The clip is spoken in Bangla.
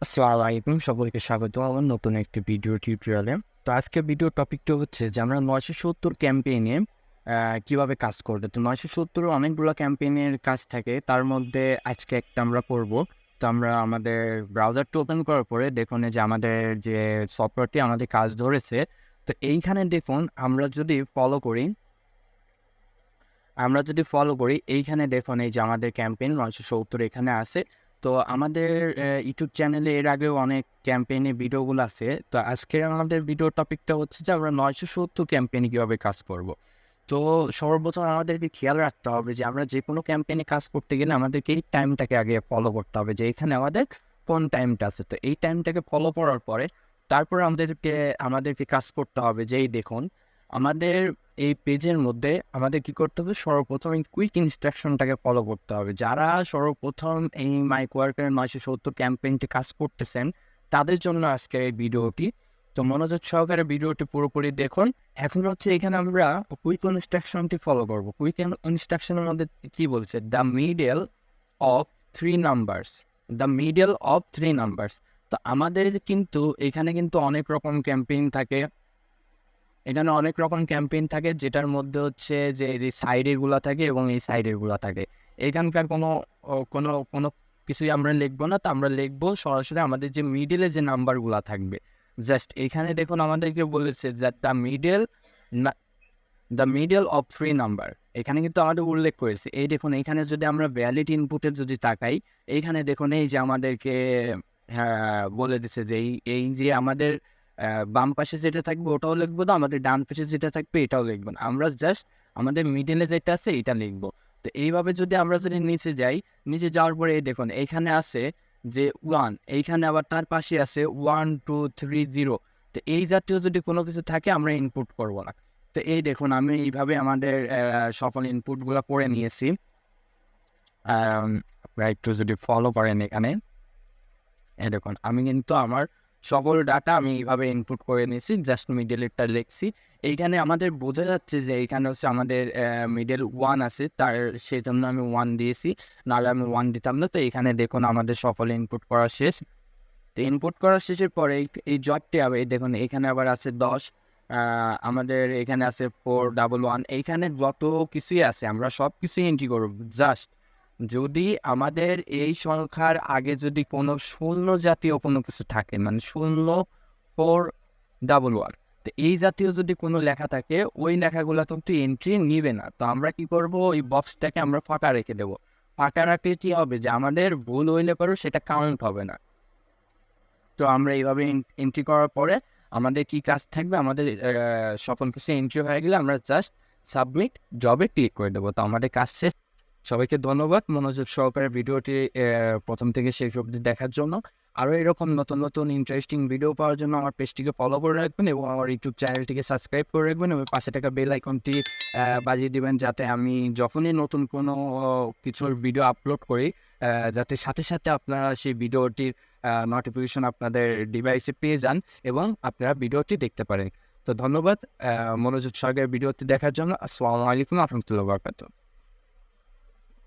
আসসালামু আলাইকুম, সকলকে স্বাগত আমার নতুন একটি ভিডিও টিউটোরিয়ালে। তো আজকে ভিডিও টপিকটা হচ্ছে যে আমরা 970 ক্যাম্পেইনে কীভাবে কাজ করবে। তো 970 অনেকগুলো ক্যাম্পেইনের কাজ থাকে, তার মধ্যে আজকে একটা আমরা করব। তো আমরা আমাদের ব্রাউজারটা ওপেন করার পরে দেখুন যে আমাদের যে সফটওয়্যারটি আমাদের কাজ ধরেছে। তো এইখানে দেখুন আমরা যদি ফলো করি এইখানে দেখুন এই যে আমাদের ক্যাম্পেইন 970 এখানে আছে। তো আমাদের ইউটিউব চ্যানেলে এর আগেও অনেক ক্যাম্পেইনের ভিডিওগুলো আছে। তো আজকের আমাদের ভিডিও টপিকটা হচ্ছে যে আমরা 970 ক্যাম্পেইনে কীভাবে কাজ করব। তো সর্বপ্রথম আমাদেরকে খেয়াল রাখতে হবে যে আমরা যেকোনো ক্যাম্পেইনে কাজ করতে গেলে আমাদেরকে এই টাইমটাকে আগে ফলো করতে হবে যে এখানে আমাদের কোন টাইমটা আছে। তো এই টাইমটাকে ফলো করার পরে তারপরে আমাদেরকে কাজ করতে হবে যে এই দেখুন আমাদের এই পেজের মধ্যে আমাদের কি করতে হবে, সর্বপ্রথম এই কুইক ইনস্ট্রাকশনটাকে ফলো করতে হবে। যারা সর্বপ্রথম এই মাইকওয়ার্কের 970 ক্যাম্পেইনটি কাজ করতেছেন তাদের জন্য আজকের এই ভিডিওটি। তো মনোযোগ সহকারে ভিডিওটি পুরোপুরি দেখুন। এখন হচ্ছে এখানে আমরা কুইক ইনস্ট্রাকশনটি ফলো করব। কুইক ইনস্ট্রাকশনের মধ্যে কি বলছে, the middle of 3 numbers, the middle of 3 numbers. তো আমাদের কিন্তু এখানে কিন্তু অনেক রকম ক্যাম্পেইন থাকে, এখানে অনেক রকম ক্যাম্পেইন থাকে যেটার মধ্যে হচ্ছে যে এই সাইডেরগুলা থাকে এবং এই সাইডেরগুলা থাকে। এখানকার কোনো কিছুই আমরা লিখবো না। তো আমরা লিখবো সরাসরি আমাদের যে মিডলে যে নাম্বারগুলা থাকবে। জাস্ট এখানে দেখুন আমাদেরকে বলেছে যে দ্য মিডল অফ 3 নাম্বার। এখানে কিন্তু আমাদের উল্লেখ করেছে। এই দেখুন এইখানে যদি আমরা ভ্যালিড ইনপুটে যদি তাকাই, এইখানে দেখুন এই যে আমাদেরকে বলে দিছে যে এই যে আমাদের বাম পাশে যেটা থাকবে ওটাও লিখবো না, আমাদের ডান পাশে যেটা থাকবে এটাও লিখবো না। আমরা জাস্ট আমাদের মিডলে যেটা আছে এটা লিখবো। তো এইভাবে যদি নিচে যাই, নিচে যাওয়ার পরে এই দেখুন এইখানে আছে যে 1, এইখানে আবার তার পাশে আছে 1 2 3 0। তো এই জাতীয় যদি কোনো কিছু থাকে আমরা ইনপুট করব না। তো এই দেখুন আমি এইভাবে আমাদের সকল ইনপুটগুলো করে নিয়েছি। আপনারা একটু যদি ফলো করেন এখানে, এই দেখুন আমি কিন্তু আমার সকল ডাটা আমি এইভাবে ইনপুট করে নিয়েছি, জাস্ট মিডলেরটা লিখছি। এইখানে আমাদের বোঝা যাচ্ছে যে এইখানে হচ্ছে আমাদের মিডল 1 আছে, সেজন্য আমি 1 দিয়েছি, নাহলে আমি 1 দিতাম না। তো এখানে দেখুন আমাদের সকল ইনপুট করা শেষ। তো ইনপুট করা শেষের পরে এই জবটি আবার এই দেখুন এখানে আবার আছে 10, আমাদের এখানে আছে 411। এইখানে যত কিছুই আছে আমরা সব কিছুই এন্ট্রি করব। জাস্ট যদি আমাদের এই সংখ্যার আগে যদি কোনো শূন্য জাতীয় কোনো কিছু থাকে, মানে 0411, তো এই জাতীয় যদি কোনো লেখা থাকে ওই লেখাগুলো কিন্তু এন্ট্রি নিবে না। তো আমরা কি করব, ওই বক্সটাকে আমরা ফাঁকা রেখে দেবো। ফাঁকা রাখলে কি হবে যে আমাদের ভুল হইলে পরেও সেটা কাউন্ট হবে না। তো আমরা এইভাবে এন্ট্রি করার পরে আমাদের কি কাজ থাকবে, আমাদের সকল কিছু এন্ট্রি হয়ে গেলে আমরা জাস্ট সাবমিট জবে ক্লিক করে দেবো। তো আমাদের কাজ শেষ। সবাইকে ধন্যবাদ মনোযোগ সহকারে ভিডিওটি প্রথম থেকে শেষ অবধি দেখার জন্য। আরও এরকম নতুন নতুন ইন্টারেস্টিং ভিডিও পাওয়ার জন্য আমার পেজটিকে ফলো করে রাখবেন এবং আমার ইউটিউব চ্যানেলটিকে সাবস্ক্রাইব করে রাখবেন এবং পাশে থাকা বেল আইকনটি বাজিয়ে দিবেন, যাতে আমি যখনই নতুন কোনো কিছুর ভিডিও আপলোড করি যাতে সাথে সাথে আপনারা সেই ভিডিওটির নোটিফিকেশন আপনাদের ডিভাইসে পেয়ে যান এবং আপনারা ভিডিওটি দেখতে পারেন। তো ধন্যবাদ মনোযোগ সহকারে ভিডিওটি দেখার জন্য। আসসালামু আলাইকুম ওয়া রাহমাতুল্লাহি ওয়া বারাকাতুহু।